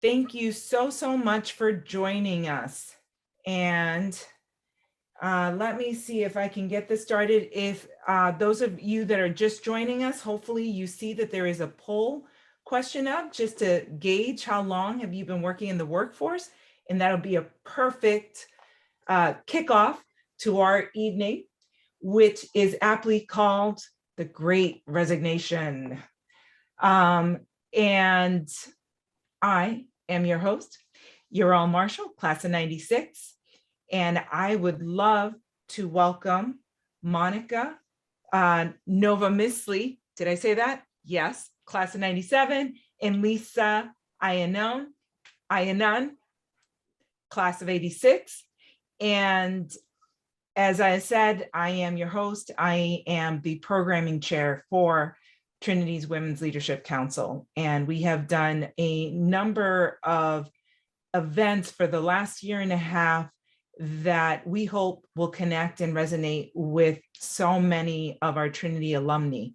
Thank you so much for joining us. And let me see if I can get this started. If those of you that are just joining us, hopefully you see that there is a poll question up just to gauge how long have you been working in the workforce. And that'll be a perfect kickoff to our evening, which is aptly called the Great Resignation. And I am your host, Ural Marshall, class of 96. And I would love to welcome Monica Novomisle. Did I say that? Yes, class of 97. And Lisa Iannone, class of 86. And as I said, I am your host. I am the programming chair for Trinity's Women's Leadership Council. And we have done a number of events for the last year and a half that we hope will connect and resonate with so many of our Trinity alumni.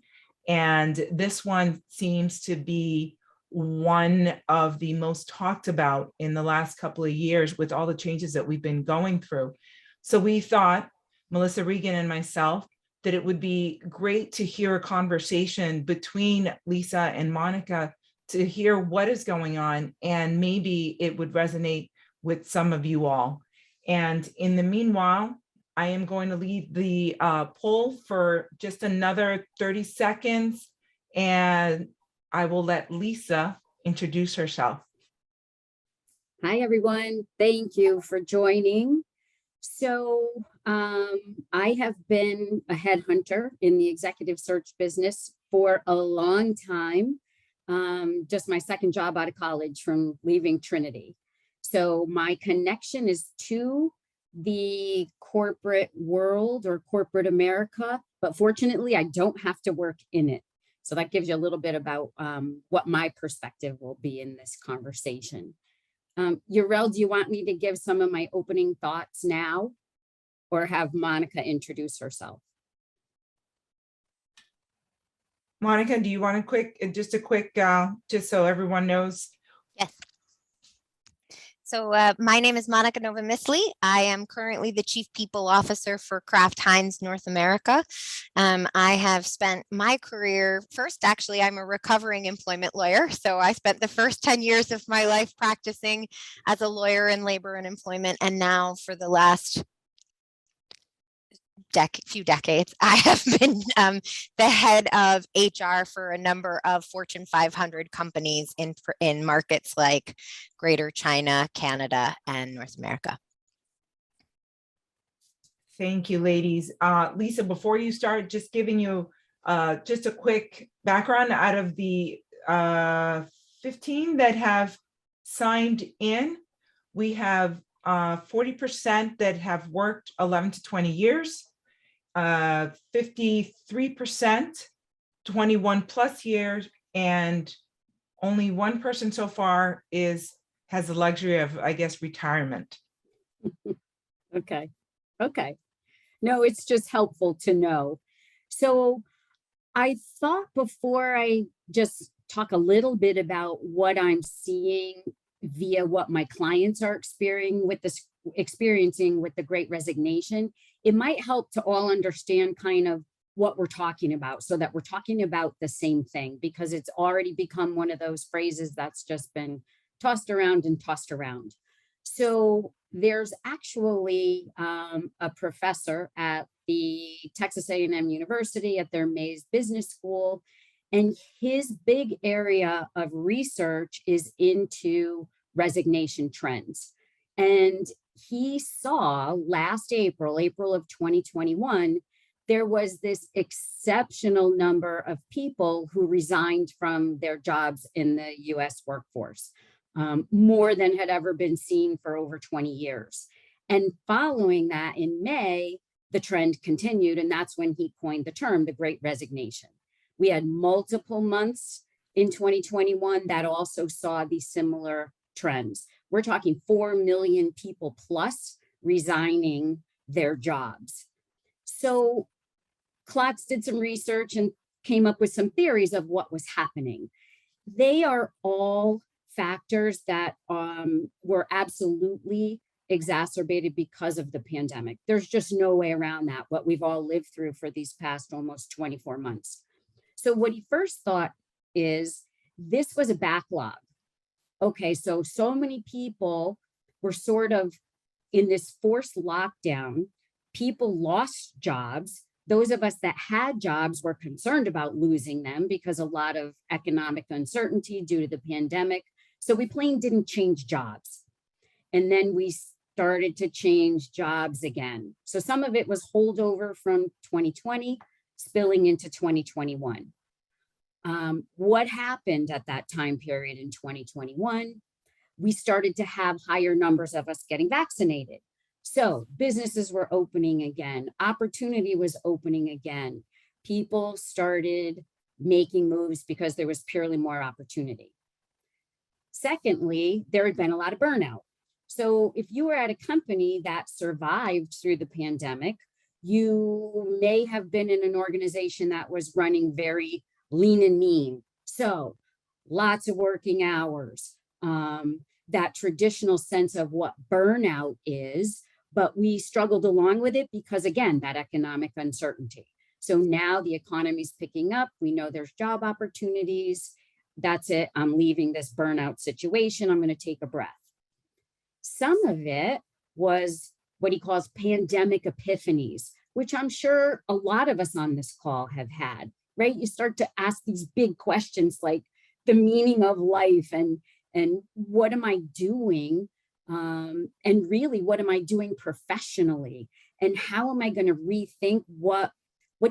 And this one seems to be one of the most talked about in the last couple of years with all the changes that we've been going through. So we thought, Melissa Regan and myself, that it would be great to hear a conversation between Lisa and Monica to hear what is going on, and maybe it would resonate with some of you all. And in the meanwhile, I am going to leave the poll for just another 30 seconds, and I will let Lisa introduce herself. Hi, everyone. Thank you for joining. So I have been a headhunter in the executive search business for a long time. Just my second job out of college from leaving Trinity. So my connection is to the corporate world or corporate America, but fortunately I don't have to work in it. So that gives you a little bit about what my perspective will be in this conversation. Urel, do you want me to give some of my opening thoughts now or have Monica introduce herself? Monica, do you want a quick, just so everyone knows? Yes. So my name is Monica Novomisle. I am currently the Chief People Officer for Kraft Heinz North America. I have spent my career, first actually I'm a recovering employment lawyer. So I spent the first 10 years of my life practicing as a lawyer in labor and employment. And now for the last few decades, I have been the head of HR for a number of Fortune 500 companies in markets like Greater China, Canada, and North America. Thank you, ladies. Lisa, before you start, just giving you just a quick background out of the 15 that have signed in. We have 40% that have worked 11 to 20 years. 53%, 21 plus years, and only one person so far has the luxury of, I guess, retirement. Okay. No, it's just helpful to know. So I thought before I just talk a little bit about what I'm seeing via what my clients are experiencing with the Great Resignation, it might help to all understand kind of what we're talking about so that we're talking about the same thing, because it's already become one of those phrases that's just been tossed around and tossed around. So there's actually a professor at the Texas A&M University at their Mays Business School, and his big area of research is into resignation trends. And he saw last April of 2021, there was this exceptional number of people who resigned from their jobs in the U.S. workforce, more than had ever been seen for over 20 years. And following that, in May, the trend continued, and that's when he coined the term, the Great Resignation. We had multiple months in 2021 that also saw these similar trends. We're talking 4 million people plus resigning their jobs. So Klotz did some research and came up with some theories of what was happening. They are all factors that were absolutely exacerbated because of the pandemic. There's just no way around that, what we've all lived through for these past almost 24 months. So what he first thought is this was a backlog. Okay, so many people were sort of in this forced lockdown. People lost jobs. Those of us that had jobs were concerned about losing them because a lot of economic uncertainty due to the pandemic. So we plain didn't change jobs. And then we started to change jobs again. So some of it was holdover from 2020 spilling into 2021. What happened at that time period in 2021? We started to have higher numbers of us getting vaccinated. So businesses were opening again, opportunity was opening again. People started making moves because there was purely more opportunity. Secondly, there had been a lot of burnout. So if you were at a company that survived through the pandemic, you may have been in an organization that was running very lean and mean. So lots of working hours, that traditional sense of what burnout is, but we struggled along with it because, again, that economic uncertainty. So now the economy's picking up. We know there's job opportunities. That's it. I'm leaving this burnout situation. I'm going to take a breath. Some of it was what he calls pandemic epiphanies, which I'm sure a lot of us on this call have had, right? You start to ask these big questions like the meaning of life and what am I doing? And really, what am I doing professionally? And how am I going to rethink what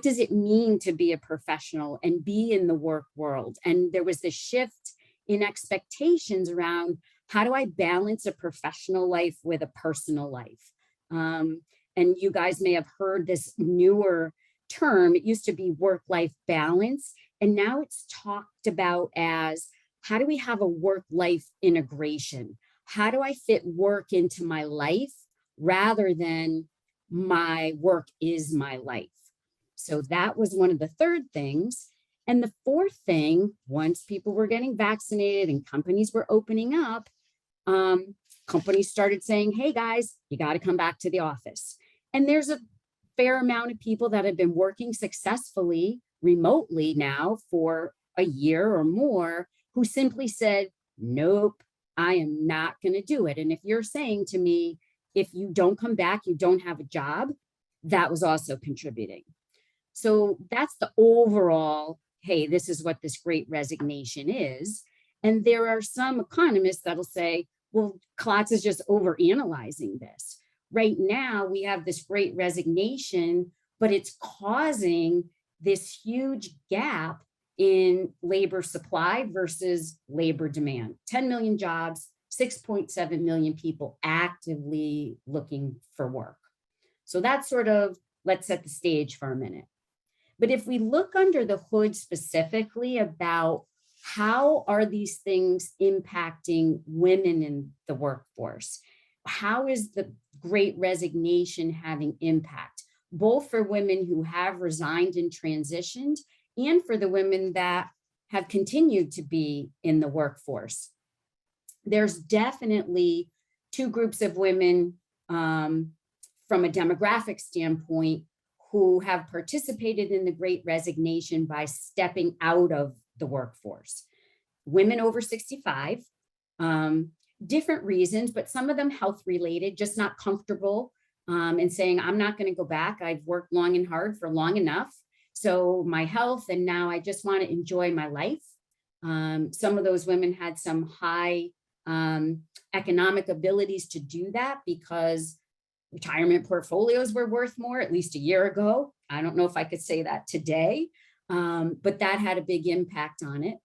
does it mean to be a professional and be in the work world? And there was this shift in expectations around how do I balance a professional life with a personal life? And you guys may have heard this newer term. It used to be work-life balance, and now it's talked about as how do we have a work-life integration? How do I fit work into my life rather than my work is my life? So that was one of the third things. And the fourth thing, once people were getting vaccinated and companies were opening up, companies started saying, hey guys, you got to come back to the office. And there's a fair amount of people that have been working successfully remotely now for a year or more who simply said, nope, I am not going to do it. And if you're saying to me, if you don't come back, you don't have a job, that was also contributing. So that's the overall, hey, this is what this great resignation is. And there are some economists that'll say, well, Klotz is just overanalyzing this. Right now, we have this great resignation, but it's causing this huge gap in labor supply versus labor demand. 10 million jobs, 6.7 million people actively looking for work. So that's sort of, let's set the stage for a minute. But if we look under the hood specifically about how are these things impacting women in the workforce, how is the great resignation having impact, both for women who have resigned and transitioned and for the women that have continued to be in the workforce? There's definitely two groups of women from a demographic standpoint who have participated in the great resignation by stepping out of the workforce. Women over 65, different reasons, but some of them health related, just not comfortable and saying, I'm not going to go back. I've worked long and hard for long enough. So my health, and now I just want to enjoy my life. Some of those women had some high economic abilities to do that because retirement portfolios were worth more, at least a year ago. I don't know if I could say that today, but that had a big impact on it.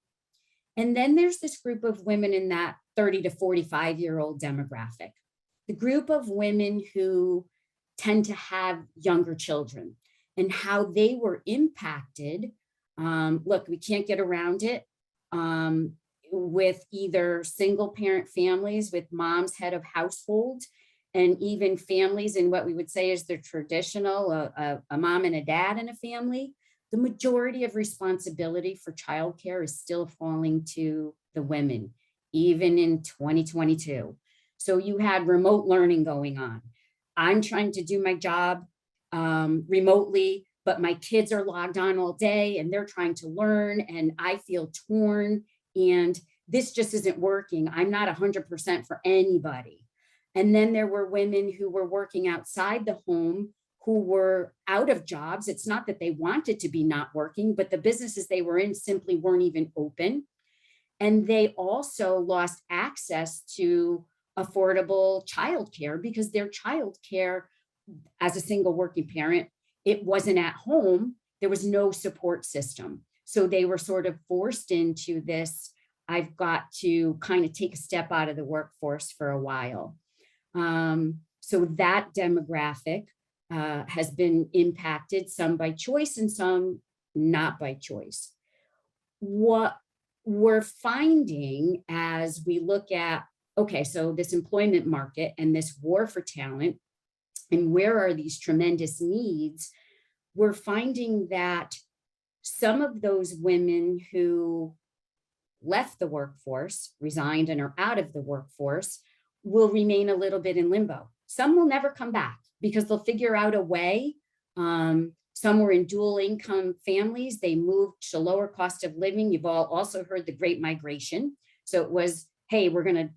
And then there's this group of women in that 30 to 45-year-old demographic, the group of women who tend to have younger children and how they were impacted. Look, we can't get around it with either single parent families with mom's head of household, and even families in what we would say is the traditional, a mom and a dad in a family. The majority of responsibility for childcare is still falling to the women even in 2022. So you had remote learning going on. I'm trying to do my job remotely, but my kids are logged on all day and they're trying to learn, and I feel torn, and this just isn't working. I'm not 100% for anybody. And then there were women who were working outside the home who were out of jobs. It's not that they wanted to be not working, but the businesses they were in simply weren't even open. And they also lost access to affordable childcare because their childcare, as a single working parent, it wasn't at home. There was no support system. So they were sort of forced into this, I've got to kind of take a step out of the workforce for a while. So that demographic has been impacted, some by choice and some not by choice. What we're finding as we look at, okay, so this employment market and this war for talent, and where are these tremendous needs, we're finding that some of those women who left the workforce, resigned and are out of the workforce, will remain a little bit in limbo. Some will never come back because they'll figure out a way. Some were in dual income families. They moved to lower cost of living. You've all also heard the Great Migration. So it was, hey, we're going to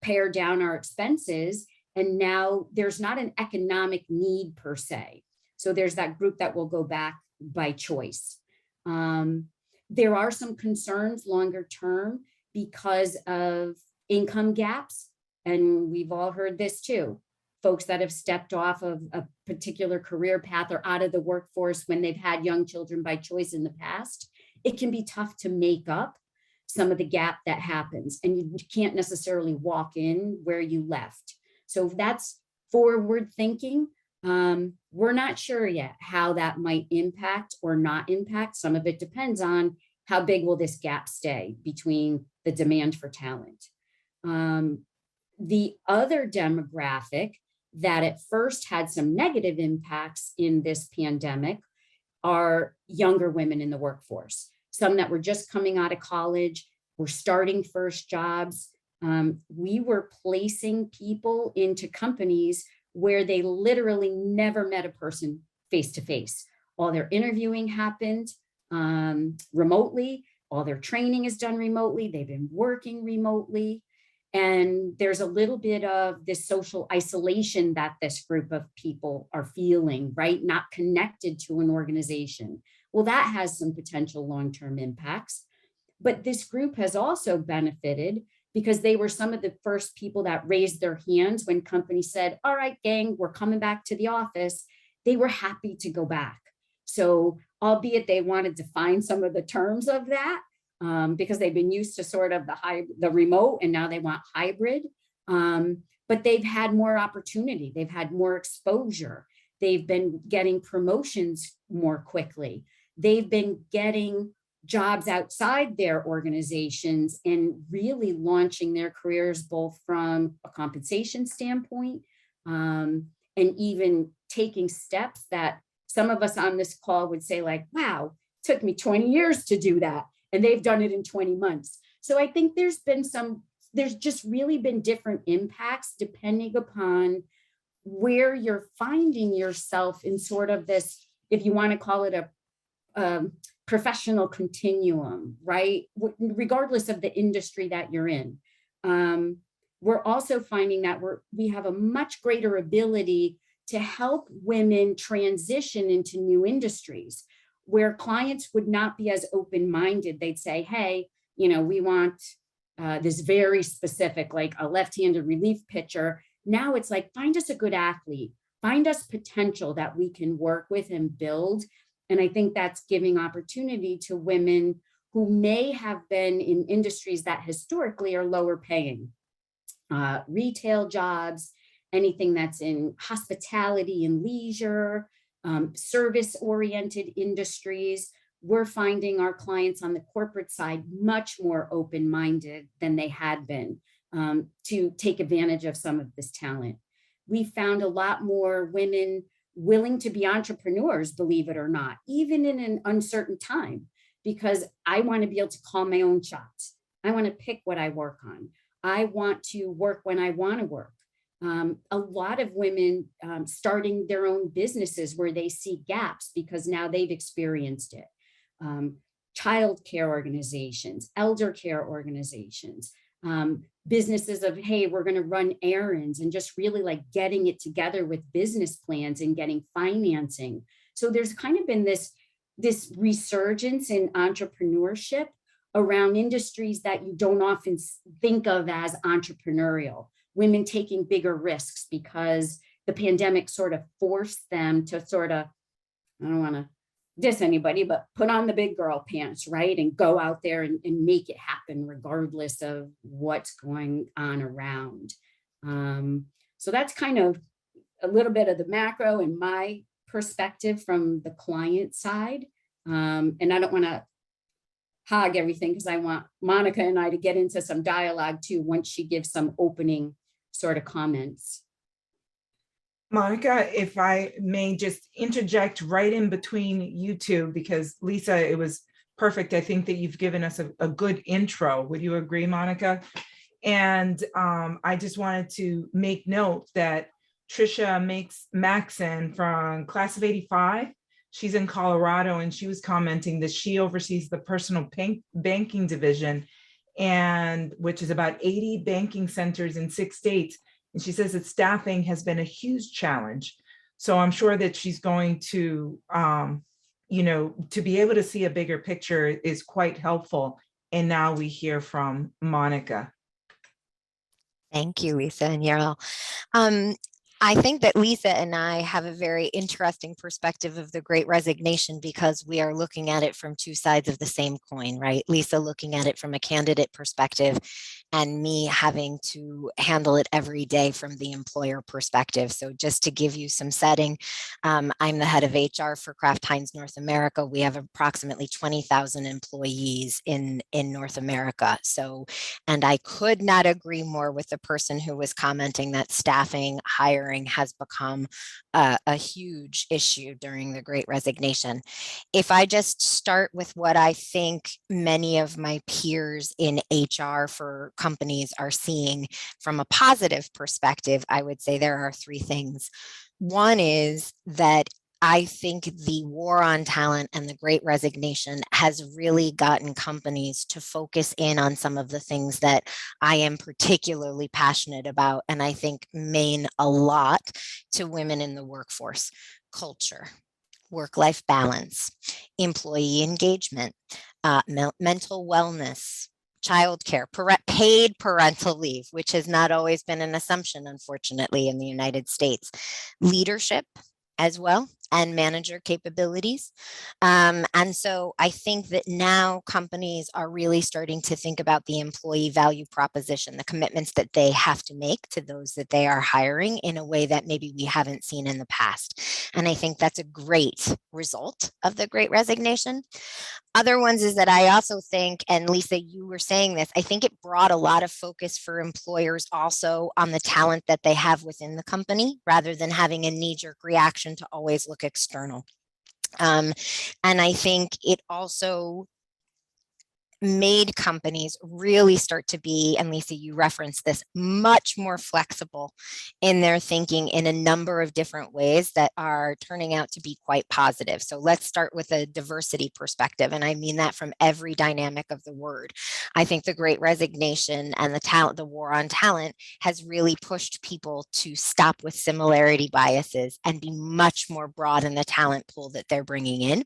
pare down our expenses. And now there's not an economic need per se. So there's that group that will go back by choice. There are some concerns longer term because of income gaps. And we've all heard this too. Folks that have stepped off of a particular career path or out of the workforce when they've had young children by choice in the past, it can be tough to make up some of the gap that happens. And you can't necessarily walk in where you left. So that's forward thinking. We're not sure yet how that might impact or not impact. Some of it depends on how big will this gap stay between the demand for talent. The other demographic that at first had some negative impacts in this pandemic are younger women in the workforce. Some that were just coming out of college, were starting first jobs. We were placing people into companies where they literally never met a person face to face. All their interviewing happened remotely. All their training is done remotely. They've been working remotely. And there's a little bit of this social isolation that this group of people are feeling, right? Not connected to an organization. Well, that has some potential long-term impacts. But this group has also benefited because they were some of the first people that raised their hands when companies said, all right, gang, we're coming back to the office. They were happy to go back. So albeit they wanted to find some of the terms of that, because they've been used to sort of the remote, and now they want hybrid. But they've had more opportunity. They've had more exposure. They've been getting promotions more quickly. They've been getting jobs outside their organizations and really launching their careers both from a compensation standpoint and even taking steps that some of us on this call would say like, wow, it took me 20 years to do that. And they've done it in 20 months. So I think there's just really been different impacts depending upon where you're finding yourself in sort of this, if you want to call it a professional continuum, right? Regardless of the industry that you're in. We're also finding that we have a much greater ability to help women transition into new industries where clients would not be as open-minded. They'd say, hey, we want this very specific, like a left-handed relief pitcher. Now it's like, find us a good athlete, find us potential that we can work with and build. And I think that's giving opportunity to women who may have been in industries that historically are lower paying, retail jobs, anything that's in hospitality and leisure, service-oriented industries. We're finding our clients on the corporate side much more open-minded than they had been to take advantage of some of this talent. We found a lot more women willing to be entrepreneurs, believe it or not, even in an uncertain time, because I want to be able to call my own shots. I want to pick what I work on. I want to work when I want to work. A lot of women starting their own businesses where they see gaps because now they've experienced it. Child care organizations, elder care organizations, businesses of, hey, we're going to run errands, and just really like getting it together with business plans and getting financing. So there's kind of been this resurgence in entrepreneurship around industries that you don't often think of as entrepreneurial. Women taking bigger risks because the pandemic sort of forced them to sort of, I don't want to diss anybody, but put on the big girl pants, right? And go out there and make it happen regardless of what's going on around. So that's kind of a little bit of the macro and my perspective from the client side. And I don't want to hog everything because I want Monica and I to get into some dialogue too once she gives some opening sort of comments. Monica, if I may just interject right in between you two, because Lisa, it was perfect. I think that you've given us a good intro. Would you agree, Monica? And I just wanted to make note that Tricia Maxon from Class of 85, she's in Colorado, and she was commenting that she oversees the personal banking division, and which is about 80 banking centers in 6 states. And she says that staffing has been a huge challenge. So I'm sure that she's going to, to be able to see a bigger picture is quite helpful. And now we hear from Monica. Thank you, Lisa and Yarl. I think that Lisa and I have a very interesting perspective of the Great Resignation because we are looking at it from two sides of the same coin, right? Lisa looking at it from a candidate perspective and me having to handle it every day from the employer perspective. So just to give you some setting, I'm the head of HR for Kraft Heinz North America. We have approximately 20,000 employees in North America. So, and I could not agree more with the person who was commenting that staffing, hiring has become a huge issue during the Great Resignation. If I just start with what I think many of my peers in HR for companies are seeing from a positive perspective, I would say there are three things. One is that I think the war on talent and the Great Resignation has really gotten companies to focus in on some of the things that I am particularly passionate about, and I think mean a lot to women in the workforce: culture, work-life balance, employee engagement, mental wellness, childcare, paid parental leave, which has not always been an assumption, unfortunately, in the United States, leadership as well, and manager capabilities. And so I think that now companies are really starting to think about the employee value proposition, the commitments that they have to make to those that they are hiring in a way that maybe we haven't seen in the past. And I think that's a great result of the Great Resignation. Other ones is that I also think, and Lisa, you were saying this, I think it brought a lot of focus for employers also on the talent that they have within the company, rather than having a knee-jerk reaction to always look external. And I think it also made companies really start to be, and Lisa, you referenced this, much more flexible in their thinking in a number of different ways that are turning out to be quite positive. So let's start with a diversity perspective. And I mean that from every dynamic of the word. I think the Great Resignation and the war on talent has really pushed people to stop with similarity biases and be much more broad in the talent pool that they're bringing in.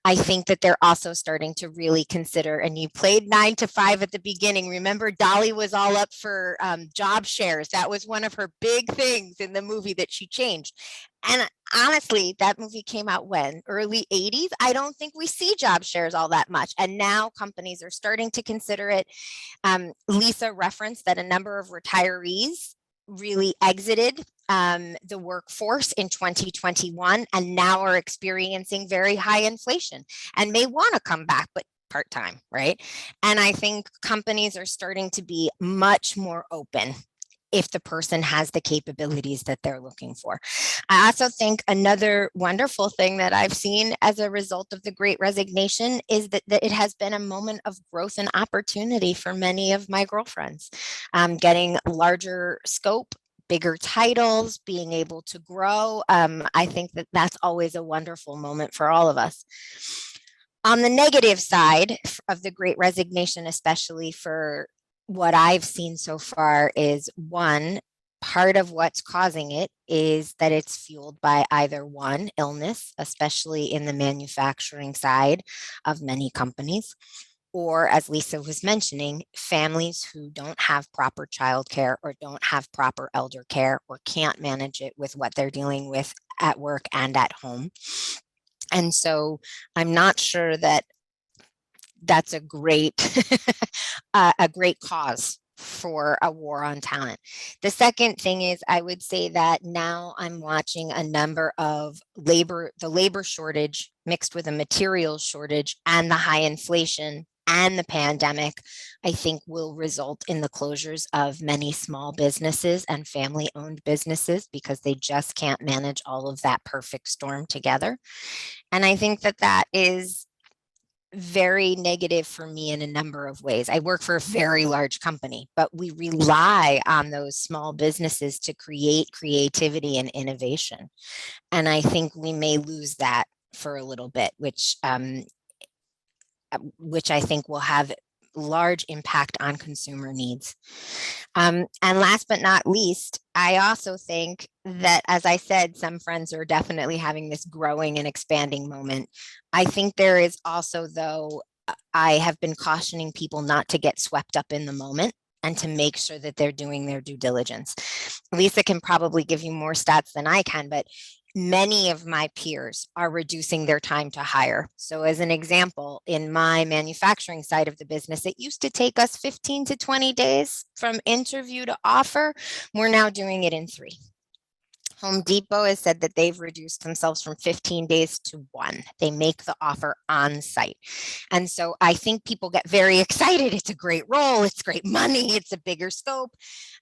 I think that they're also starting to really consider, and you played 9 to 5 at the beginning. Remember, Dolly was all up for job shares. That was one of her big things in the movie that she changed. And honestly, that movie came out when? Early 80s? I don't think we see job shares all that much. And now companies are starting to consider it. Lisa referenced that a number of retirees really exited the workforce in 2021 and now are experiencing very high inflation and may want to come back, but part-time, right? And I think companies are starting to be much more open if the person has the capabilities that they're looking for. I also think another wonderful thing that I've seen as a result of the Great Resignation is that it has been a moment of growth and opportunity for many of my girlfriends, getting larger scope, bigger titles, being able to grow. I think that that's always a wonderful moment for all of us. On the negative side of the Great Resignation, especially for what I've seen so far, is one, part of what's causing it is that it's fueled by either one, illness, especially in the manufacturing side of many companies, or, as Lisa was mentioning, families who don't have proper childcare or don't have proper elder care or can't manage it with what they're dealing with at work and at home. And so I'm not sure that that's a great a great cause for a war on talent. The second thing is, I would say that now I'm watching a number of the labor shortage mixed with a materials shortage and the high inflation and the pandemic, I think will result in the closures of many small businesses and family-owned businesses because they just can't manage all of that perfect storm together. And I think that that is very negative for me in a number of ways. I work for a very large company, but we rely on those small businesses to create creativity and innovation. And I think we may lose that for a little bit, which I think will have large impact on consumer needs. And last but not least, I also think that, as I said, some friends are definitely having this growing and expanding moment. I think there is also, though, I have been cautioning people not to get swept up in the moment and to make sure that they're doing their due diligence. Lisa can probably give you more stats than I can, but many of my peers are reducing their time to hire. So as an example, in my manufacturing side of the business, it used to take us 15 to 20 days from interview to offer. We're now doing it in 3. Home Depot has said that they've reduced themselves from 15 days to 1. They make the offer on site. And so I think people get very excited. It's a great role. It's great money. It's a bigger scope.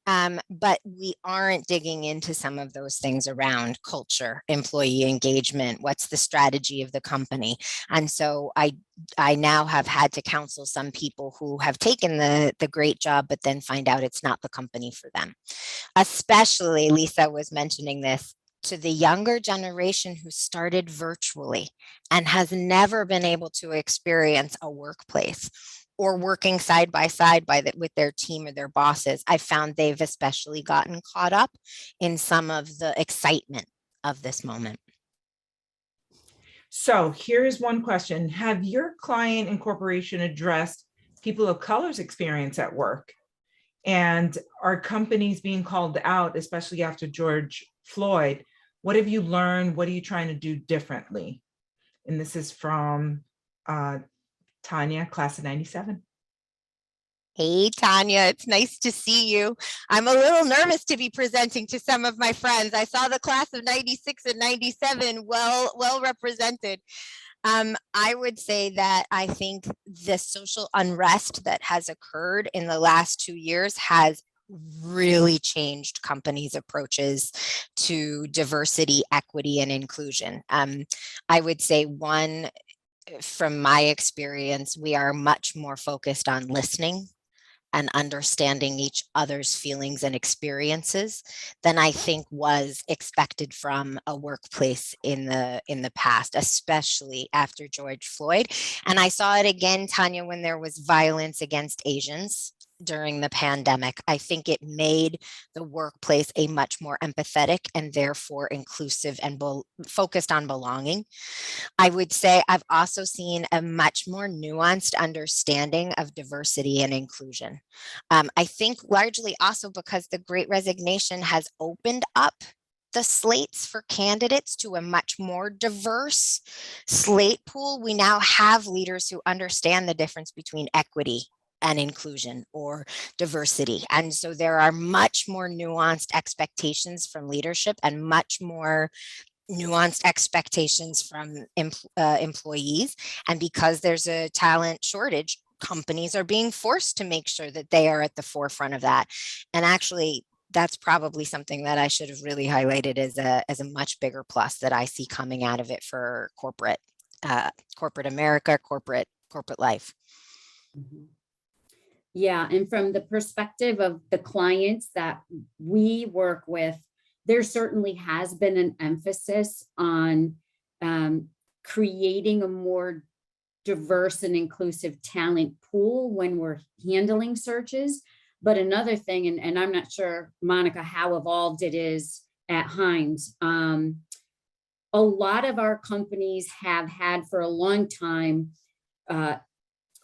But we aren't digging into some of those things around culture, employee engagement, what's the strategy of the company. And so I now have had to counsel some people who have taken the great job, but then find out it's not the company for them. Especially, Lisa was mentioning this, to the younger generation who started virtually and has never been able to experience a workplace or working side by side with their team or their bosses. I found they've especially gotten caught up in some of the excitement of this moment. So here's one question. Have your client and corporation addressed people of color's experience at work? And are companies being called out, especially after George Floyd? What have you learned? What are you trying to do differently? And this is from Tanya, class of 97. Hey, Tanya, it's nice to see you. I'm a little nervous to be presenting to some of my friends. I saw the class of 96 and 97 well represented. I would say that I think the social unrest that has occurred in the last 2 years has really changed companies' approaches to diversity, equity, and inclusion. I would say one, from my experience, we are much more focused on listening and understanding each other's feelings and experiences than I think was expected from a workplace in the past, especially after George Floyd. And I saw it again, Tanya, when there was violence against Asians during the pandemic. I think it made the workplace a much more empathetic and therefore inclusive and focused on belonging. I would say I've also seen a much more nuanced understanding of diversity and inclusion. I think largely also because the Great Resignation has opened up the slates for candidates to a much more diverse slate pool. We now have leaders who understand the difference between equity and inclusion or diversity. And so there are much more nuanced expectations from leadership and much more nuanced expectations from employees. And because there's a talent shortage, companies are being forced to make sure that they are at the forefront of that. And actually, that's probably something that I should have really highlighted as a much bigger plus that I see coming out of it for corporate America, corporate life. Mhm. Yeah, and from the perspective of the clients that we work with, there certainly has been an emphasis on creating a more diverse and inclusive talent pool when we're handling searches. But another thing, and I'm not sure, Monica, how evolved it is at Heinz. A lot of our companies have had for a long time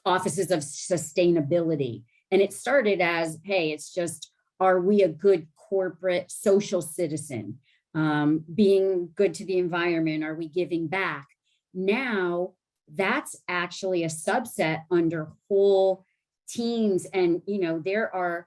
offices of sustainability. And it started as, hey, it's just, are we a good corporate social citizen? Being good to the environment, are we giving back? Now, that's actually a subset under whole teams. And, there are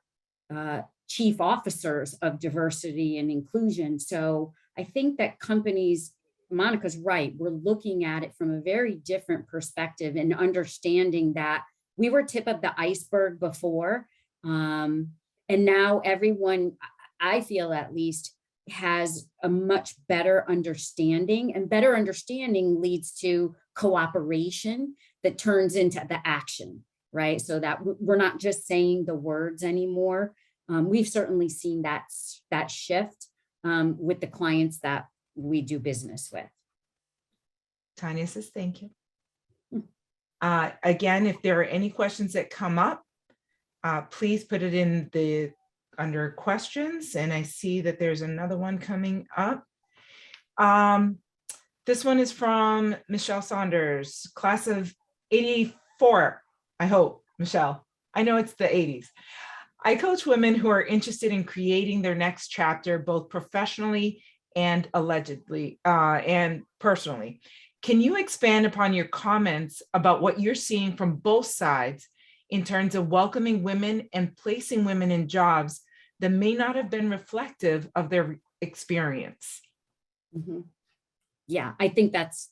chief officers of diversity and inclusion. So I think that companies, Monica's right, we're looking at it from a very different perspective and understanding that we were tip of the iceberg before. And now everyone, I feel at least, has a much better understanding, and better understanding leads to cooperation that turns into the action, right? So that we're not just saying the words anymore. We've certainly seen that shift with the clients that we do business with. Tanya says, thank you. Again, if there are any questions that come up, please put it under questions. And I see that there's another one coming up. This one is from Michelle Saunders, class of 84, I hope, Michelle. I know it's the 80s. I coach women who are interested in creating their next chapter, both professionally and allegedly and personally. Can you expand upon your comments about what you're seeing from both sides in terms of welcoming women and placing women in jobs that may not have been reflective of their experience? Mm-hmm. Yeah, I think that's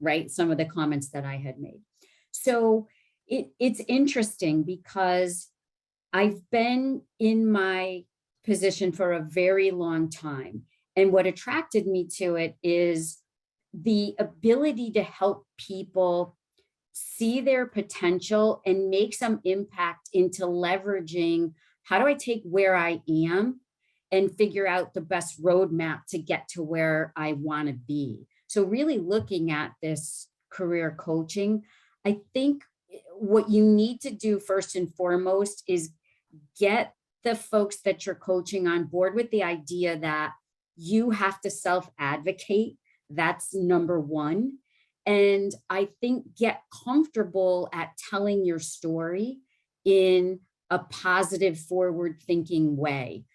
right. Some of the comments that I had made. So it's interesting because I've been in my position for a very long time. And what attracted me to it is the ability to help people see their potential and make some impact into leveraging, how do I take where I am and figure out the best roadmap to get to where I want to be. So really looking at this career coaching, I think what you need to do first and foremost is get the folks that you're coaching on board with the idea that you have to self-advocate. That's number one. And I think get comfortable at telling your story in a positive, forward-thinking way.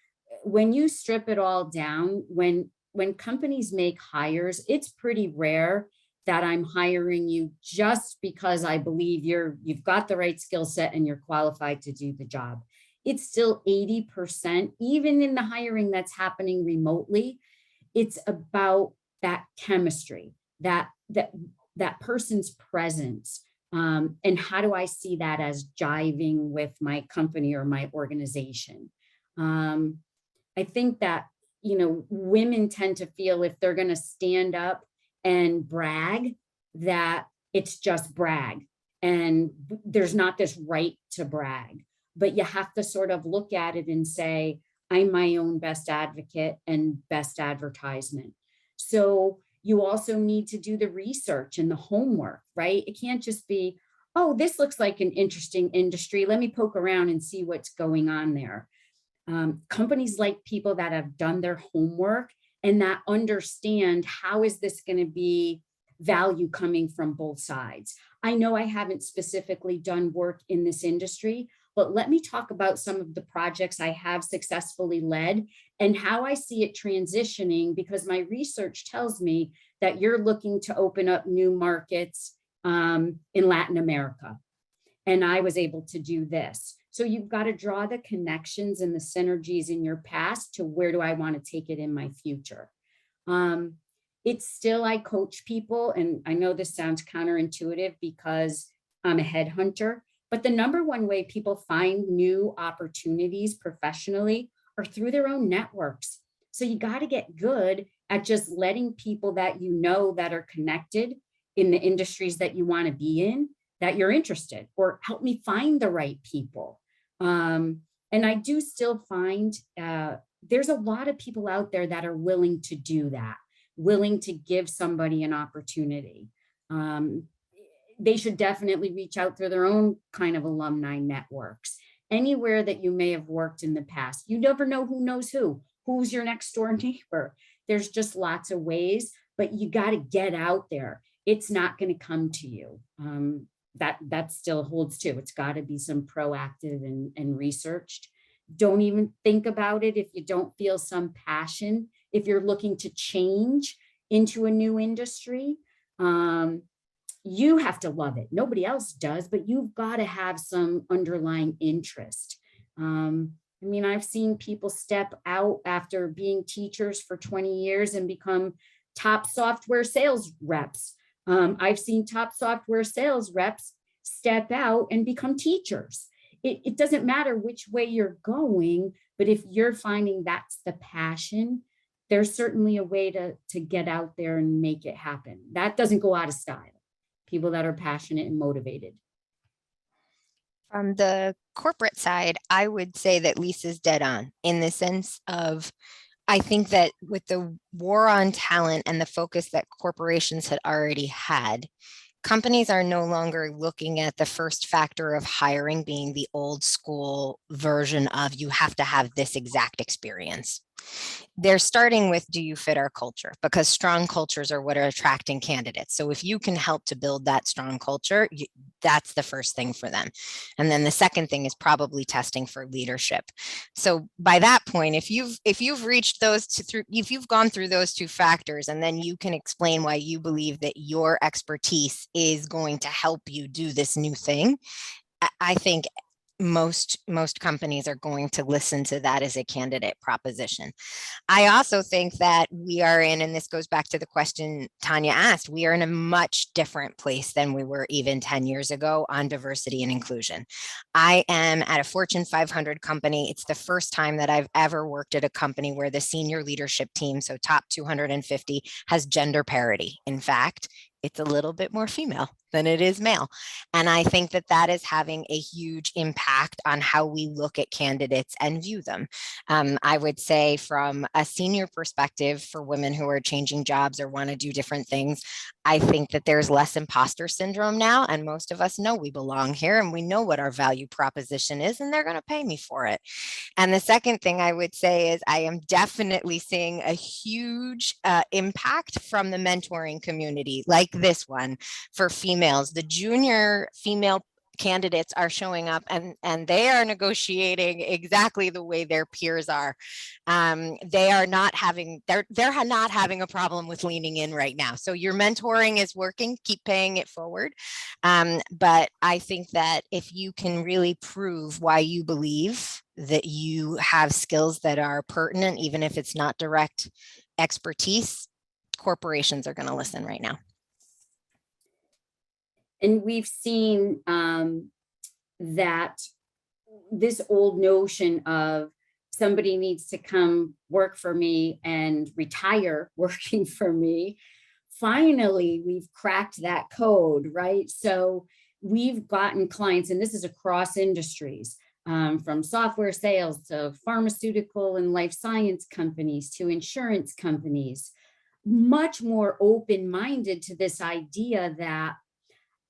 When you strip it all down, when companies make hires, it's pretty rare that I'm hiring you just because I believe you've got the right skill set and you're qualified to do the job. It's still 80%, even in the hiring that's happening remotely. It's about that chemistry, that person's presence. And how do I see that as jiving with my company or my organization? I think that, women tend to feel if they're going to stand up and brag, that it's just brag. And there's not this right to brag, but you have to sort of look at it and say, I'm my own best advocate and best advertisement. So you also need to do the research and the homework, right? It can't just be, oh, this looks like an interesting industry. Let me poke around and see what's going on there. Companies like people that have done their homework and that understand how is this going to be value coming from both sides. I know I haven't specifically done work in this industry, but let me talk about some of the projects I have successfully led and how I see it transitioning, because my research tells me that you're looking to open up new markets in Latin America. And I was able to do this. So you've got to draw the connections and the synergies in your past to where do I want to take it in my future. It's still, I coach people, and I know this sounds counterintuitive because I'm a headhunter, but the number one way people find new opportunities professionally are through their own networks. So you got to get good at just letting people that you know that are connected in the industries that you want to be in, that you're interested, or help me find the right people. And I do still find there's a lot of people out there that are willing to do that, willing to give somebody an opportunity. They should definitely reach out through their own kind of alumni networks. Anywhere that you may have worked in the past, you never know who knows who's your next door neighbor. There's just lots of ways, but you got to get out there. It's not going to come to you. That still holds too. It's got to be some proactive and researched. Don't even think about it if you don't feel some passion. If you're looking to change into a new industry, you have to love it. Nobody else does, but you've got to have some underlying interest. I mean, I've seen people step out after being teachers for 20 years and become top software sales reps. I've seen top software sales reps step out and become teachers. It doesn't matter which way you're going, but if you're finding that's the passion, there's certainly a way to get out there and make it happen. That doesn't go out of style. People that are passionate and motivated. From the corporate side, I would say that Lisa's dead on in the sense of, I think that with the war on talent and the focus that corporations had already had, companies are no longer looking at the first factor of hiring being the old school version of you have to have this exact experience. They're starting with, do you fit our culture? Because strong cultures are what are attracting candidates. So if you can help to build that strong culture, that's the first thing for them. And then the second thing is probably testing for leadership. So by that point, if you've reached those if you've gone through those two factors, and then you can explain why you believe that your expertise is going to help you do this new thing, I think most companies are going to listen to that as a candidate proposition. I also think that we are in, and this goes back to the question Tanya asked, we are in a much different place than we were even 10 years ago on diversity and inclusion. I am at a Fortune 500 company. It's the first time that I've ever worked at a company where the senior leadership team, so top 250, has gender parity. In fact, it's a little bit more female than it is male. And I think that that is having a huge impact on how we look at candidates and view them. I would say from a senior perspective for women who are changing jobs or want to do different things, I think that there's less imposter syndrome now. And most of us know we belong here and we know what our value proposition is, and they're going to pay me for it. And the second thing I would say is I am definitely seeing a huge impact from the mentoring community like this one for females. The junior female candidates are showing up and they are negotiating exactly the way their peers are. They're not having a problem with leaning in right now. So your mentoring is working, keep paying it forward. But I think that if you can really prove why you believe that you have skills that are pertinent, even if it's not direct expertise, corporations are going to listen right now. And we've seen that this old notion of somebody needs to come work for me and retire working for me, finally, we've cracked that code, right? So we've gotten clients, and this is across industries, from software sales to pharmaceutical and life science companies to insurance companies, much more open-minded to this idea that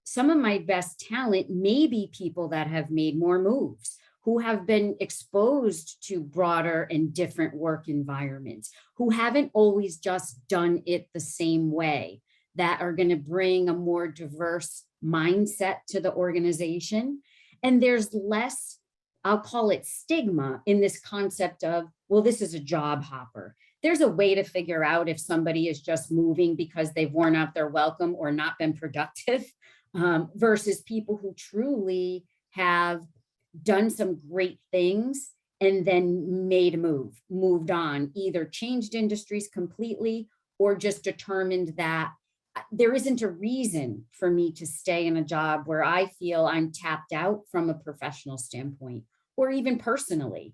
some of my best talent may be people that have made more moves, who have been exposed to broader and different work environments, who haven't always just done it the same way, that are going to bring a more diverse mindset to the organization. And there's less, I'll call it stigma in this concept of, well, this is a job hopper. There's a way to figure out if somebody is just moving because they've worn out their welcome or not been productive. Versus people who truly have done some great things and then made a move, moved on, either changed industries completely or just determined that there isn't a reason for me to stay in a job where I feel I'm tapped out from a professional standpoint or even personally.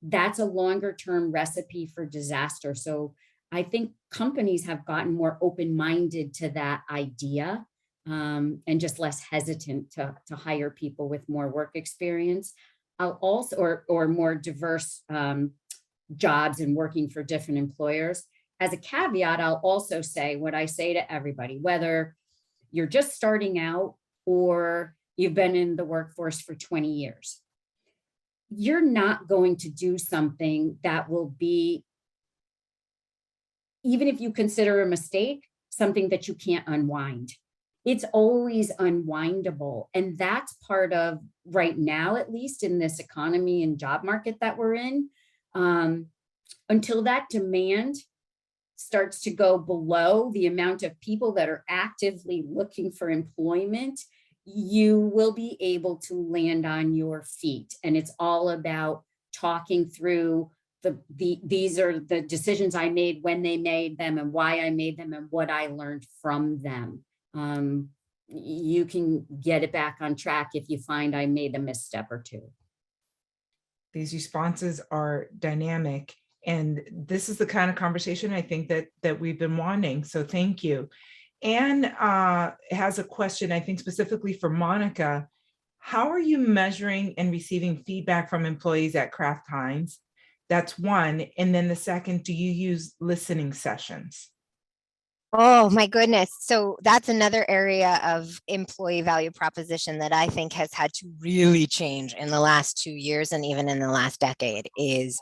that's a longer term recipe for disaster. So I think companies have gotten more open-minded to that idea, and just less hesitant to hire people with more work experience. I'll also, or more diverse jobs and working for different employers. As a caveat, I'll also say what I say to everybody, whether you're just starting out or you've been in the workforce for 20 years, you're not going to do something that will be, even if you consider a mistake, something that you can't unwind. It's always unwindable. And that's part of, right now, at least in this economy and job market that we're in, until that demand starts to go below the amount of people that are actively looking for employment, you will be able to land on your feet. And it's all about talking through these are the decisions I made, when they made them, and why I made them, and what I learned from them. You can get it back on track if you find I made a misstep or two. These responses are dynamic, and this is the kind of conversation I think that we've been wanting. So thank you. Anne has a question, I think specifically for Monica. How are you measuring and receiving feedback from employees at Kraft Heinz? That's one. And then the second, do you use listening sessions? Oh my goodness. So that's another area of employee value proposition that I think has had to really change in the last 2 years and even in the last decade is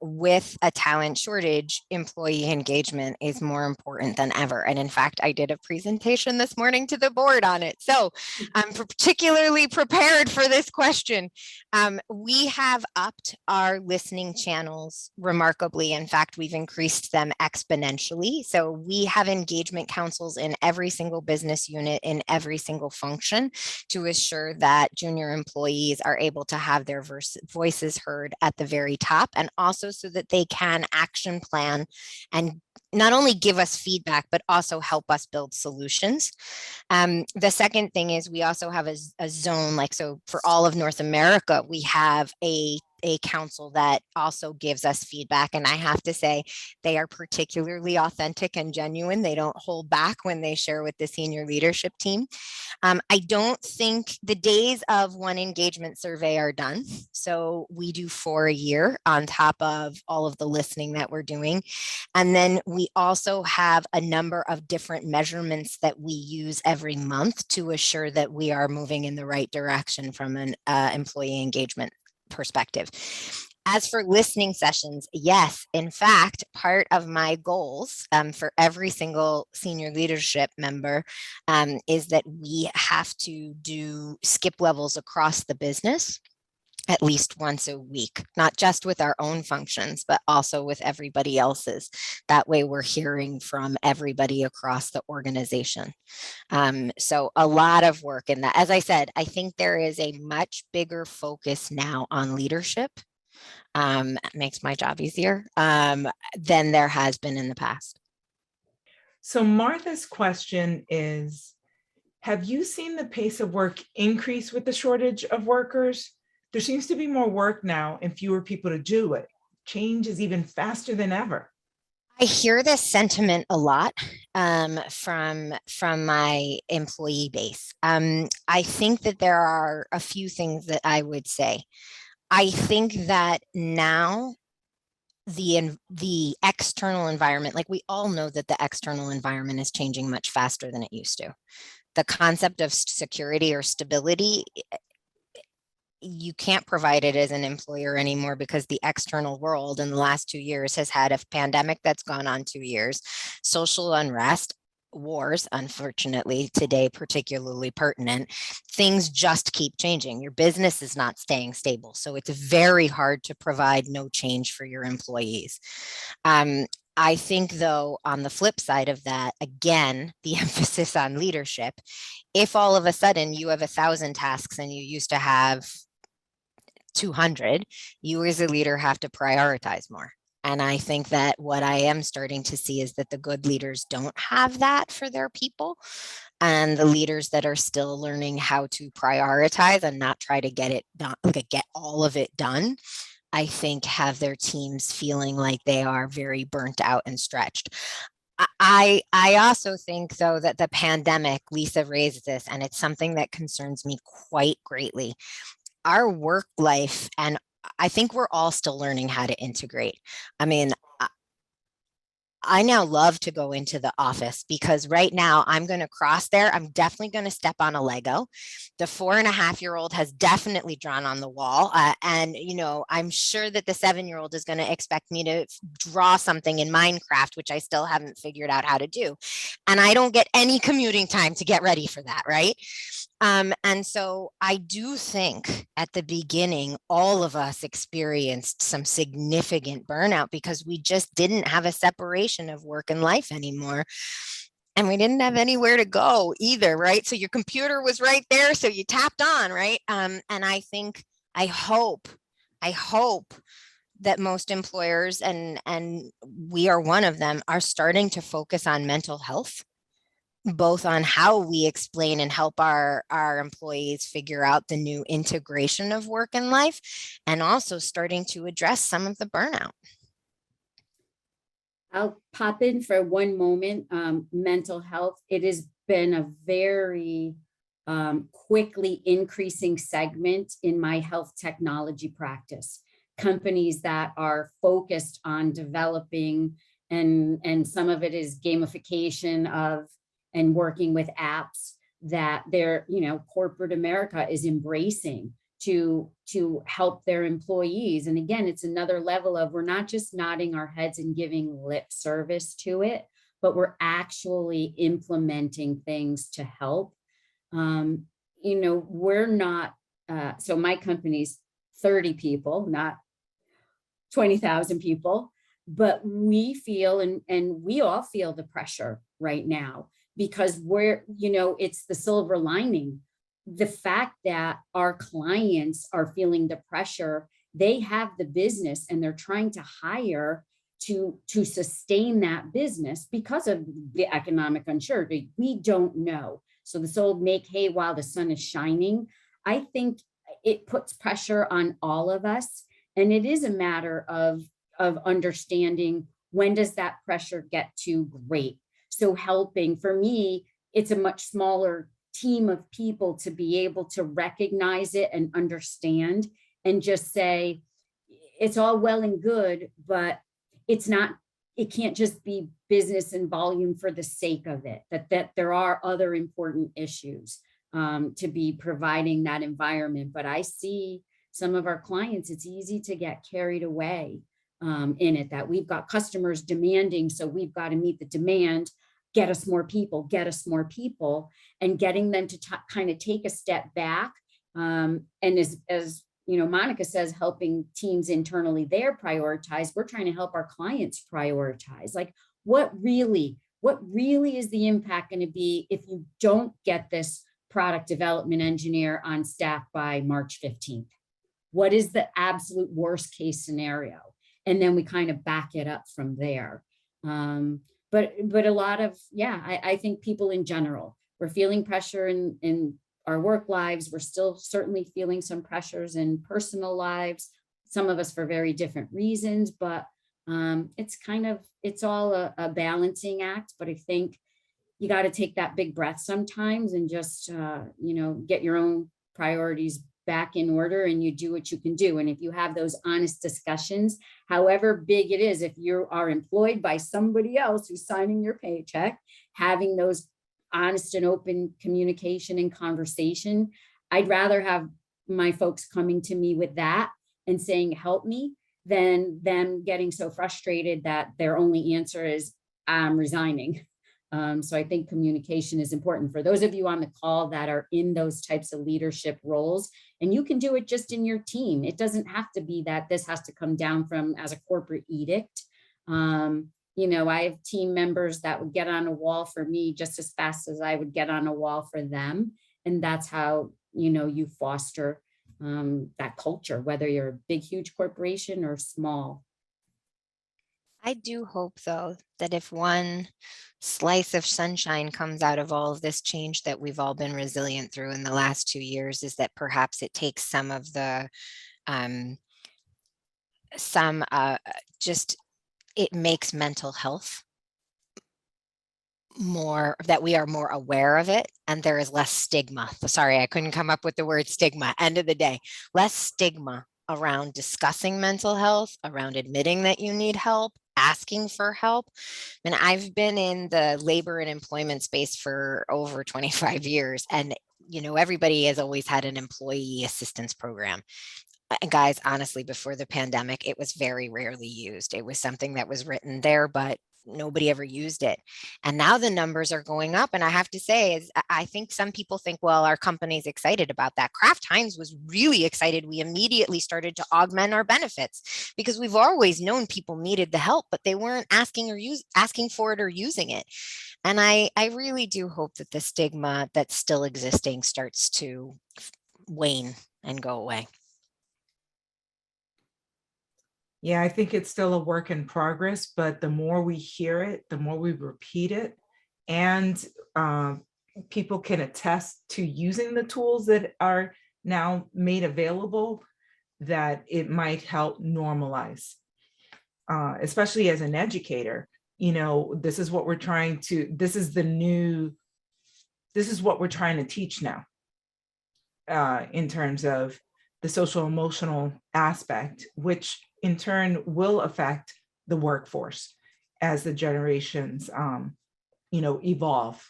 with a talent shortage, employee engagement is more important than ever. And in fact, I did a presentation this morning to the board on it. So I'm particularly prepared for this question. We have upped our listening channels remarkably. In fact, we've increased them exponentially. So we have engagement councils in every single business unit, in every single function, to assure that junior employees are able to have their voices heard at the very top, and also so that they can action plan and not only give us feedback, but also help us build solutions. The second thing is we also have a zone, like, so for all of North America, we have a council that also gives us feedback. And I have to say, they are particularly authentic and genuine. They don't hold back when they share with the senior leadership team. I don't think the days of one engagement survey are done. So we do 4 a year on top of all of the listening that we're doing. And then we also have a number of different measurements that we use every month to assure that we are moving in the right direction from an employee engagement perspective. As for listening sessions, yes, in fact, part of my goals for every single senior leadership member is that we have to do skip levels across the business at least once a week, not just with our own functions, but also with everybody else's. That way we're hearing from everybody across the organization. So a lot of work in that. As I said, I think there is a much bigger focus now on leadership. Makes my job easier than there has been in the past. So Martha's question is, have you seen the pace of work increase with the shortage of workers? There seems to be more work now and fewer people to do it. Change is even faster than ever. I hear this sentiment a lot from my employee base. I think that there are a few things that I would say. I think that now the external environment, like we all know that the external environment is changing much faster than it used to. The concept of security or stability, you can't provide it as an employer anymore because the external world in the last 2 years has had a pandemic that's gone on 2 years, social unrest, wars, unfortunately, today particularly pertinent. Things just keep changing. Your business is not staying stable. So it's very hard to provide no change for your employees. I think, though, on the flip side of that, again, the emphasis on leadership, if all of a sudden you have 1,000 tasks and you used to have 200, you as a leader have to prioritize more. And I think that what I am starting to see is that the good leaders don't have that for their people. And the leaders that are still learning how to prioritize and not try to get it done, get all of it done, I think, have their teams feeling like they are very burnt out and stretched. I also think, though, that the pandemic, Lisa raised this, and it's something that concerns me quite greatly. Our work life, and I think we're all still learning how to integrate. I mean, I now love to go into the office because right now I'm going to cross there. I'm definitely going to step on a Lego. The 4.5-year-old has definitely drawn on the wall. And, you know, I'm sure that the 7-year-old is going to expect me to draw something in Minecraft, which I still haven't figured out how to do. And I don't get any commuting time to get ready for that, right? And so I do think at the beginning, all of us experienced some significant burnout because we just didn't have a separation of work and life anymore. And we didn't have anywhere to go either, right? So your computer was right there, so you tapped on, right? And I think, I hope that most employers, and we are one of them, are starting to focus on mental health, both on how we explain and help our employees figure out the new integration of work and life, and also starting to address some of the burnout. I'll pop in for one moment. Mental health, it has been a very quickly increasing segment in my health technology practice. Companies that are focused on developing, and some of it is gamification of, and working with apps that they're, you know, corporate America is embracing to help their employees. And again, it's another level of, we're not just nodding our heads and giving lip service to it, but we're actually implementing things to help. You know, we're not, so my company's 30 people, not 20,000 people, but we feel, and we all feel the pressure right now, because we're, you know, it's the silver lining. The fact that our clients are feeling the pressure, they have the business and they're trying to hire to sustain that business because of the economic uncertainty. We don't know. So this old make hay while the sun is shining, I think it puts pressure on all of us. And it is a matter of understanding, when does that pressure get too great? So helping, for me, it's a much smaller team of people to be able to recognize it and understand, and just say, it's all well and good, but it's not, it can't just be business and volume for the sake of it, that there are other important issues to be providing that environment. But I see some of our clients, it's easy to get carried away in it, that we've got customers demanding, so we've got to meet the demand, get us more people, and getting them to kind of take a step back. And as you know, Monica says, helping teams internally, they're prioritize. We're trying to help our clients prioritize. Like, what really is the impact going to be if you don't get this product development engineer on staff by March 15th? What is the absolute worst case scenario? And then we kind of back it up from there. But a lot of, I think people in general, we're feeling pressure in our work lives. We're still certainly feeling some pressures in personal lives, some of us for very different reasons, but it's all a balancing act. But I think you got to take that big breath sometimes and just, get your own priorities back in order, and you do what you can do. And if you have those honest discussions, however big it is, if you are employed by somebody else who's signing your paycheck, having those honest and open communication and conversation, I'd rather have my folks coming to me with that and saying, help me, than them getting so frustrated that their only answer is, I'm resigning. So I think communication is important for those of you on the call that are in those types of leadership roles. And you can do it just in your team. It doesn't have to be that this has to come down from as a corporate edict. I have team members that would get on a wall for me just as fast as I would get on a wall for them. And that's how, you foster that culture, whether you're a big, huge corporation or small. I do hope, though, that if one slice of sunshine comes out of all of this change that we've all been resilient through in the last 2 years, is that perhaps it takes some of the some just it makes mental health more, that we are more aware of it, and there is less stigma. Sorry, I couldn't come up with the word stigma. End of the day, less stigma around discussing mental health, around admitting that you need help, asking for help. And I've been in the labor and employment space for over 25 years, and everybody has always had an employee assistance program. And guys, honestly, before the pandemic, it was very rarely used. It was something that was written there, but nobody ever used it. And now the numbers are going up. And I have to say, I think some people think, well, our company's excited about that. Kraft Heinz was really excited. We immediately started to augment our benefits because we've always known people needed the help, but they weren't asking for it or using it. And I really do hope that the stigma that's still existing starts to wane and go away. Yeah, I think it's still a work in progress, but the more we hear it, the more we repeat it, and people can attest to using the tools that are now made available, that it might help normalize, especially as an educator. This is what we're trying to, this is what we're trying to teach now, in terms of the social emotional aspect, which in turn will affect the workforce as the generations, evolve.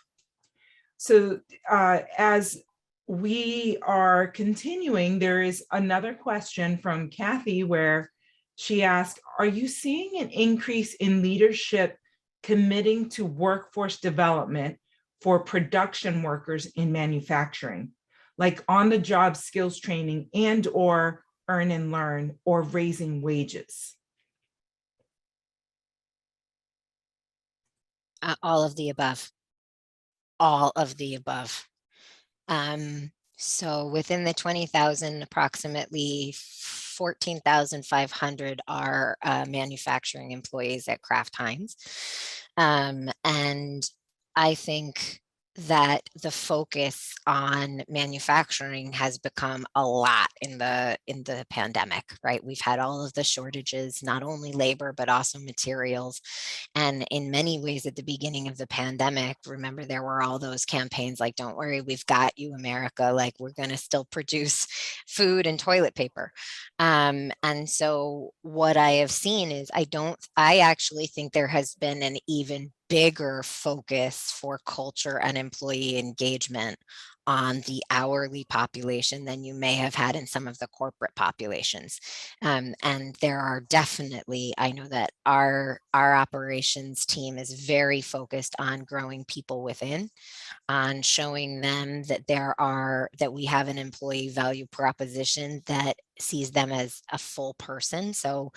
So as we are continuing, there is another question from Kathy where she asked, are you seeing an increase in leadership committing to workforce development for production workers in manufacturing, like on-the-job skills training and or earn and learn, or raising wages? All of the above. All of the above. So within the 20,000, approximately 14,500 are manufacturing employees at Kraft Heinz. And I think that the focus on manufacturing has become a lot in the pandemic, right? We've had all of the shortages, not only labor, but also materials. And in many ways at the beginning of the pandemic, remember, there were all those campaigns like, don't worry, we've got you, America, like we're going to still produce food and toilet paper. And so what I have seen is I actually think there has been an even bigger focus for culture and employee engagement on the hourly population than you may have had in some of the corporate populations. And there are definitely, I know that our operations team is very focused on growing people within, on showing them that we have an employee value proposition that sees them as a full person. So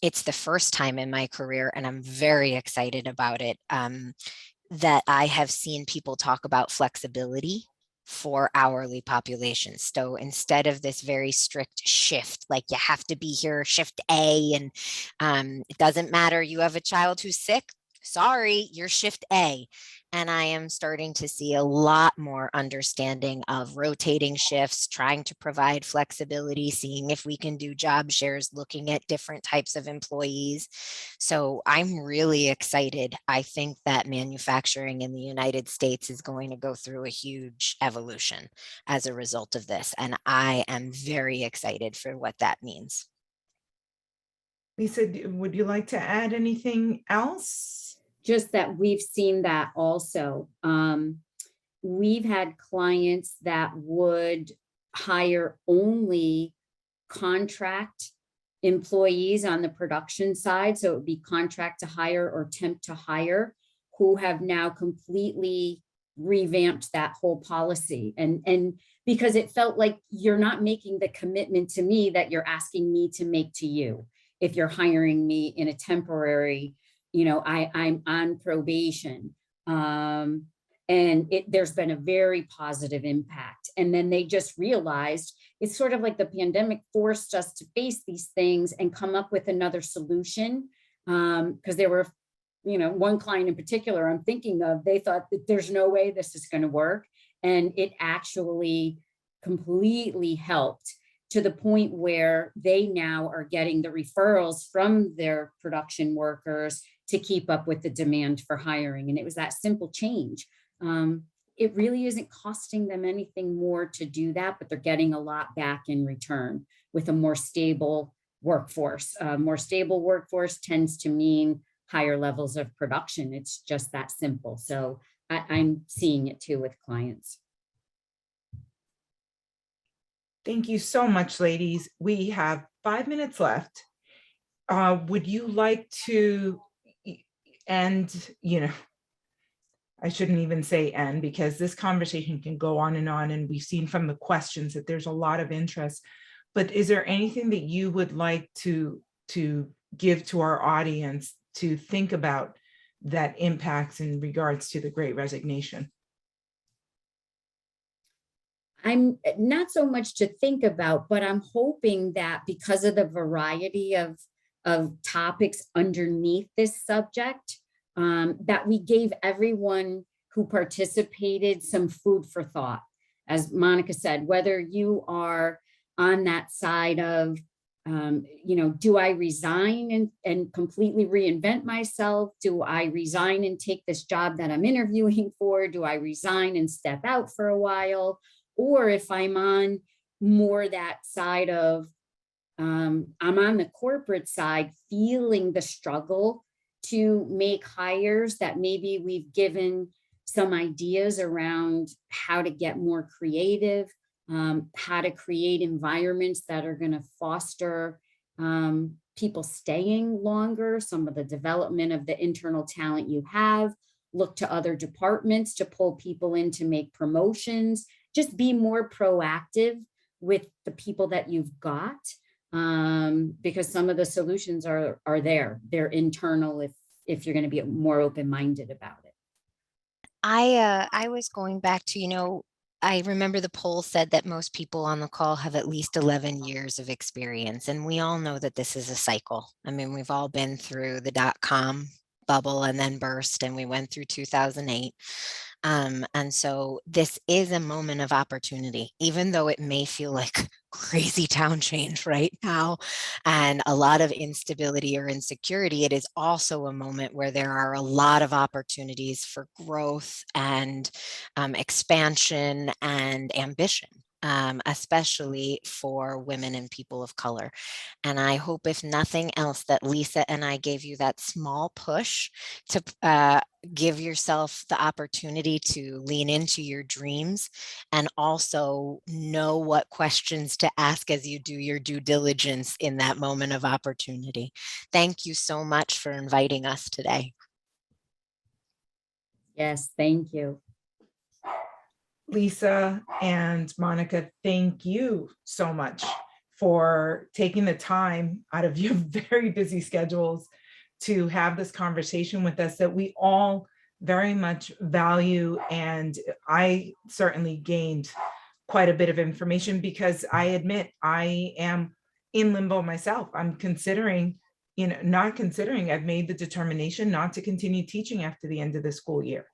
it's the first time in my career, and I'm very excited about it, that I have seen people talk about flexibility for hourly populations. So instead of this very strict shift, like you have to be here shift A, and it doesn't matter, you have a child who's sick, sorry, you're shift A. And I am starting to see a lot more understanding of rotating shifts, trying to provide flexibility, seeing if we can do job shares, looking at different types of employees. So I'm really excited. I think that manufacturing in the United States is going to go through a huge evolution as a result of this. And I am very excited for what that means. Lisa, would you like to add anything else? Just that we've seen that also. We've had clients that would hire only contract employees on the production side. So it would be contract to hire or temp to hire, who have now completely revamped that whole policy. And because it felt like you're not making the commitment to me that you're asking me to make to you. If you're hiring me in a temporary, I'm on probation. And there's been a very positive impact. And then they just realized it's sort of like the pandemic forced us to face these things and come up with another solution. Because there were, one client in particular I'm thinking of, they thought that there's no way this is going to work. And it actually completely helped. to the point where they now are getting the referrals from their production workers to keep up with the demand for hiring. And it was that simple change. It really isn't costing them anything more to do that, but they're getting a lot back in return with a more stable workforce. More stable workforce tends to mean higher levels of production. It's just that simple. So I'm seeing it too with clients. Thank you so much, ladies. We have 5 minutes left. Would you like to end, I shouldn't even say end, because this conversation can go on, and we've seen from the questions that there's a lot of interest. But is there anything that you would like to give to our audience to think about that impacts in regards to the Great Resignation? I'm not so much to think about, but I'm hoping that because of the variety of topics underneath this subject, that we gave everyone who participated some food for thought. As Monica said, whether you are on that side of, do I resign and completely reinvent myself? Do I resign and take this job that I'm interviewing for? Do I resign and step out for a while? Or if I'm on more that side of, I'm on the corporate side, feeling the struggle to make hires, that maybe we've given some ideas around how to get more creative, how to create environments that are going to foster people staying longer, some of the development of the internal talent you have, look to other departments to pull people in to make promotions, just be more proactive with the people that you've got, because some of the solutions are there. They're internal if you're going to be more open-minded about it. I was going back to, I remember the poll said that most people on the call have at least 11 years of experience. And we all know that this is a cycle. I mean, we've all been through the dot-com bubble and then burst, and we went through 2008. And so this is a moment of opportunity, even though it may feel like crazy town change right now and a lot of instability or insecurity. It is also a moment where there are a lot of opportunities for growth and expansion and ambition. Especially for women and people of color. And I hope, if nothing else, that Lisa and I gave you that small push to give yourself the opportunity to lean into your dreams and also know what questions to ask as you do your due diligence in that moment of opportunity. Thank you so much for inviting us today. Yes, thank you. Lisa and Monica, thank you so much for taking the time out of your very busy schedules to have this conversation with us that we all very much value. And I certainly gained quite a bit of information, because I admit I am in limbo myself. I'm considering, I've made the determination not to continue teaching after the end of the school year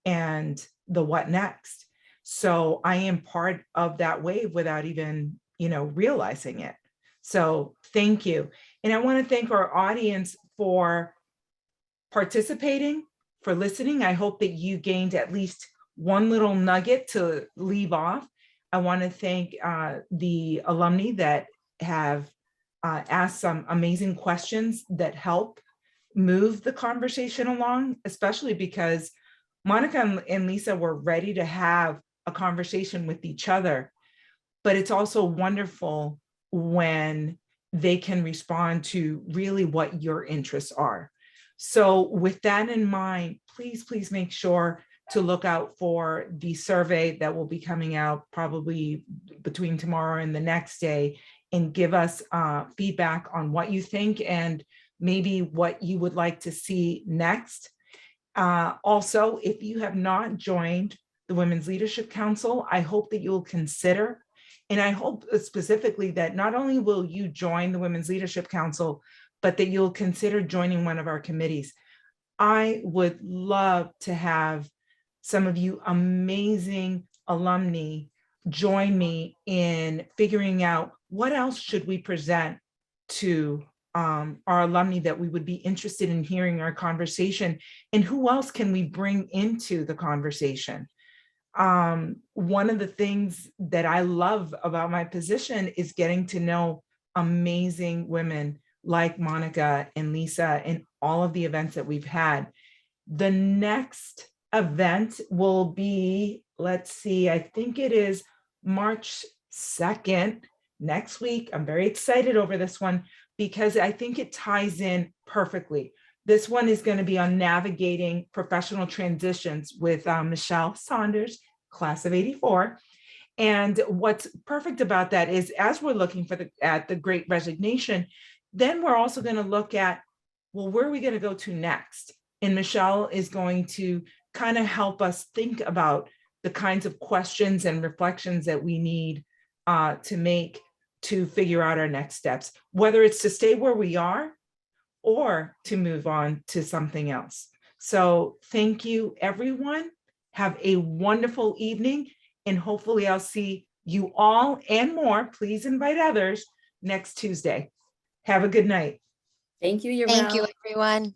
and the what next. So I am part of that wave without even, realizing it. So thank you. And I want to thank our audience for participating, for listening. I hope that you gained at least one little nugget to leave off. I want to thank the alumni that have asked some amazing questions that help move the conversation along, especially because Monica and Lisa were ready to have a conversation with each other, but it's also wonderful when they can respond to really what your interests are. So with that in mind, please make sure to look out for the survey that will be coming out probably between tomorrow and the next day, and give us feedback on what you think and maybe what you would like to see next. Also, if you have not joined the Women's Leadership Council, I hope that you'll consider, and I hope specifically that not only will you join the Women's Leadership Council, but that you'll consider joining one of our committees. I would love to have some of you amazing alumni join me in figuring out what else should we present to our alumni that we would be interested in hearing our conversation, and who else can we bring into the conversation. One of the things that I love about my position is getting to know amazing women like Monica and Lisa and all of the events that we've had. The next event will be, let's see, I think it is March 2nd, next week. I'm very excited over this one because I think it ties in perfectly. This one is going to be on navigating professional transitions with Michelle Saunders, class of '84. And what's perfect about that is, as we're looking at the Great Resignation, then we're also going to look at, well, where are we going to go to next? And Michelle is going to kind of help us think about the kinds of questions and reflections that we need to make to figure out our next steps, whether it's to stay where we are or to move on to something else. So thank you, everyone. Have a wonderful evening, and hopefully I'll see you all and more. Please invite others next Tuesday. Have a good night. Thank you, Thank you, Yarel. everyone.